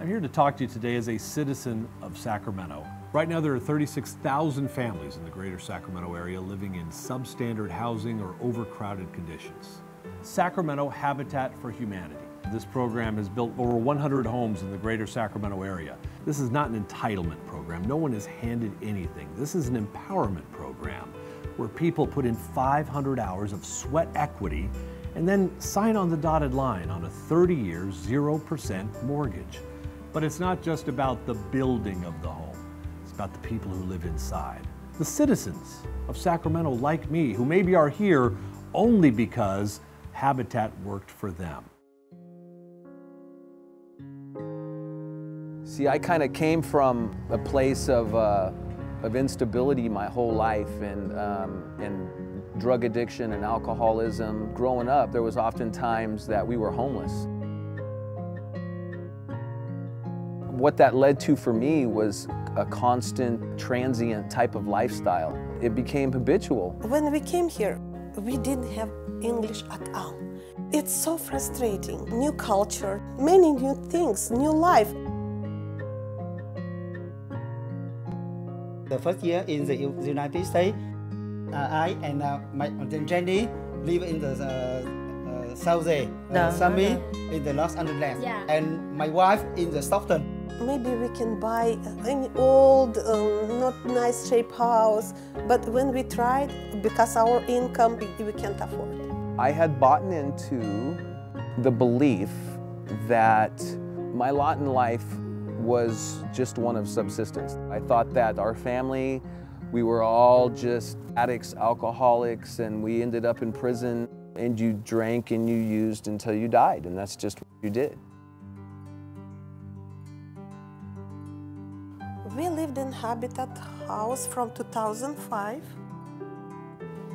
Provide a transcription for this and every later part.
I'm here to talk to you today as a citizen of Sacramento. Right now there are 36,000 families in the greater Sacramento area living in substandard housing or overcrowded conditions. Sacramento Habitat for Humanity. This program has built over 100 homes in the greater Sacramento area. This is not an entitlement program. No one is handed anything. This is an empowerment program where people put in 500 hours of sweat equity and then sign on the dotted line on a 30-year, 0% mortgage. But it's not just about the building of the home. It's about the people who live inside. The citizens of Sacramento like me, who maybe are here only because Habitat worked for them. See, I kind of came from a place of instability my whole life and drug addiction and alcoholism. Growing up, there was often times that we were homeless. What that led to for me was a constant, transient type of lifestyle. It became habitual. When we came here, we didn't have English at all. It's so frustrating. New culture, many new things, new life. The first year in the United States, I and my Jenny live in the South Sammy in the Los Angeles, and my wife in the Stockton. Maybe we can buy any old, not nice shape house, but when we tried, because our income, we can't afford. I had bought into the belief that my lot in life was just one of subsistence. I thought that our family, we were all just addicts, alcoholics, and we ended up in prison, and you drank and you used until you died, and that's just what you did. We lived in Habitat house from 2005.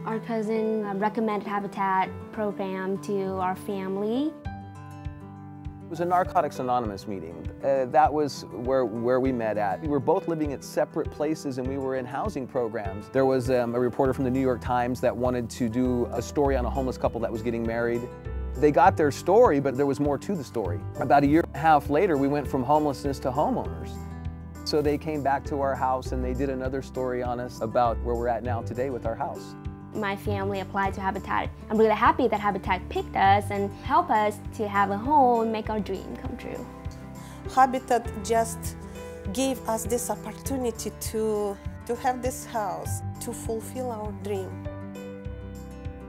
Our cousin recommended Habitat program to our family. It was a Narcotics Anonymous meeting. That was where we met at. We were both living at separate places and we were in housing programs. There was a reporter from the New York Times that wanted to do a story on a homeless couple that was getting married. They got their story, but there was more to the story. About a year and a half later, we went from homelessness to homeowners. So they came back to our house and they did another story on us about where we're at now today with our house. My family applied to Habitat. I'm really happy that Habitat picked us and helped us to have a home, make our dream come true. Habitat just gave us this opportunity to have this house, to fulfill our dream.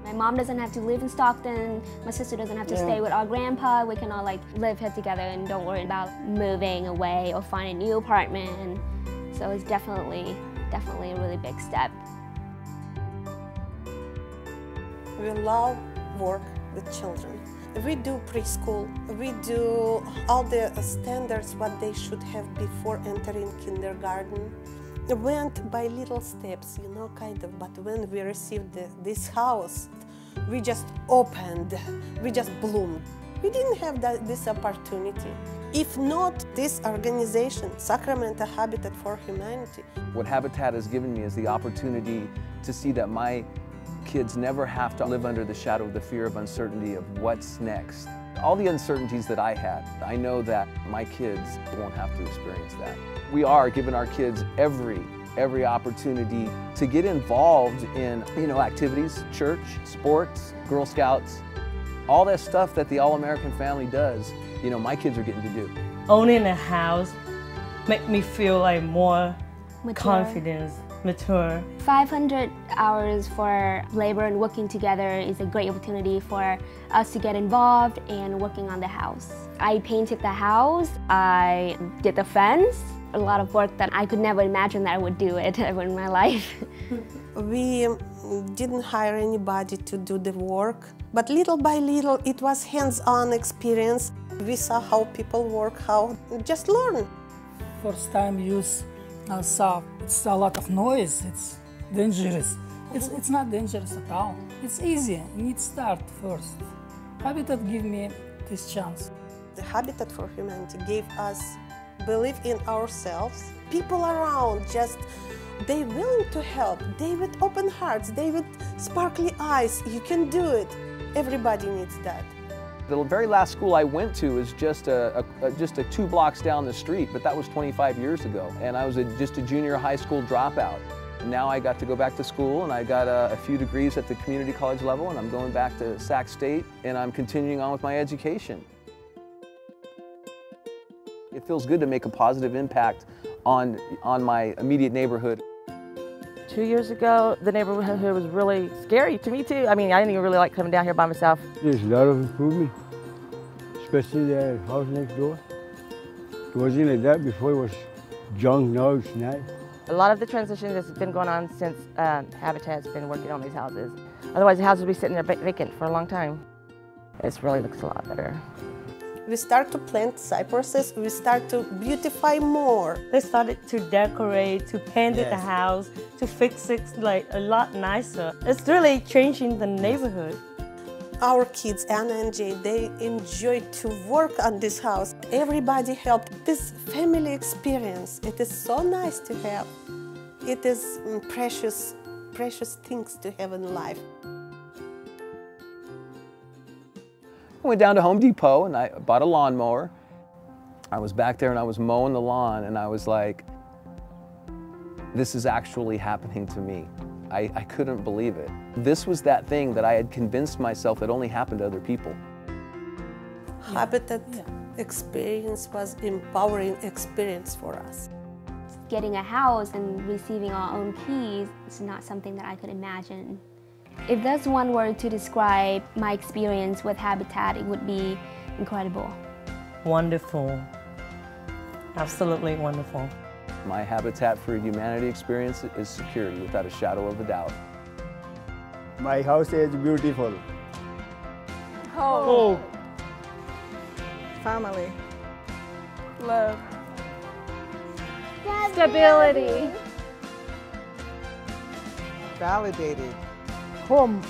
My mom doesn't have to live in Stockton. My sister doesn't have to stay with our grandpa. We can all live here together and don't worry about moving away or finding a new apartment. So it's definitely a really big step. We love work with children. We do preschool. We do all the standards what they should have before entering kindergarten. It went by little steps, you know, kind of, but when we received this house, we just opened, we just bloomed. We didn't have this opportunity. If not this organization, Sacramento Habitat for Humanity. What Habitat has given me is the opportunity to see that my kids never have to live under the shadow of the fear of uncertainty of what's next. All the uncertainties that I had, I know that my kids won't have to experience that. We are giving our kids every opportunity to get involved in, activities, church, sports, Girl Scouts, all that stuff that the all-American family does, my kids are getting to do. Owning a house make me feel like more confidence, mature. 500 hours for labor and working together is a great opportunity for us to get involved and working on the house. I painted the house, I did the fence, a lot of work that I could never imagine that I would do it ever in my life. We didn't hire anybody to do the work, but little by little it was hands-on experience. We saw how people work, how just learn. First time use saw, it's a lot of noise, it's dangerous. It's not dangerous at all. It's easy, you need to start first. Habitat gave me this chance. The Habitat for Humanity gave us believe in ourselves. People around they willing to help. They with open hearts, they with sparkly eyes. You can do it. Everybody needs that. The very last school I went to is just 2 blocks down the street, but that was 25 years ago. And I was just a junior high school dropout. And now I got to go back to school, and I got a few degrees at the community college level, and I'm going back to Sac State, and I'm continuing on with my education. It feels good to make a positive impact on my immediate neighborhood. 2 years ago, the neighborhood was really scary to me too. I mean, I didn't even really like coming down here by myself. There's a lot of improvement, especially the house next door. It wasn't like that before, it was junk, now it's nice. A lot of the transition has been going on since Habitat's been working on these houses. Otherwise, the houses would be sitting there vacant for a long time. It really looks a lot better. We start to plant cypresses, we start to beautify more. They started to decorate, to paint the house, to fix it like a lot nicer. It's really changing the neighborhood. Our kids, Anna and Jay, they enjoy to work on this house. Everybody helped. This family experience, it is so nice to have. It is precious, precious things to have in life. I went down to Home Depot and I bought a lawnmower. I was back there and I was mowing the lawn and I was like, this is actually happening to me. I couldn't believe it. This was that thing that I had convinced myself that only happened to other people. Habitat experience was empowering experience for us. Getting a house and receiving our own keys is not something that I could imagine. If there's one word to describe my experience with Habitat, it would be incredible. Wonderful. Absolutely wonderful. My Habitat for Humanity experience is security, without a shadow of a doubt. My house is beautiful. Home. Family. Love. Stability. Validated. Home.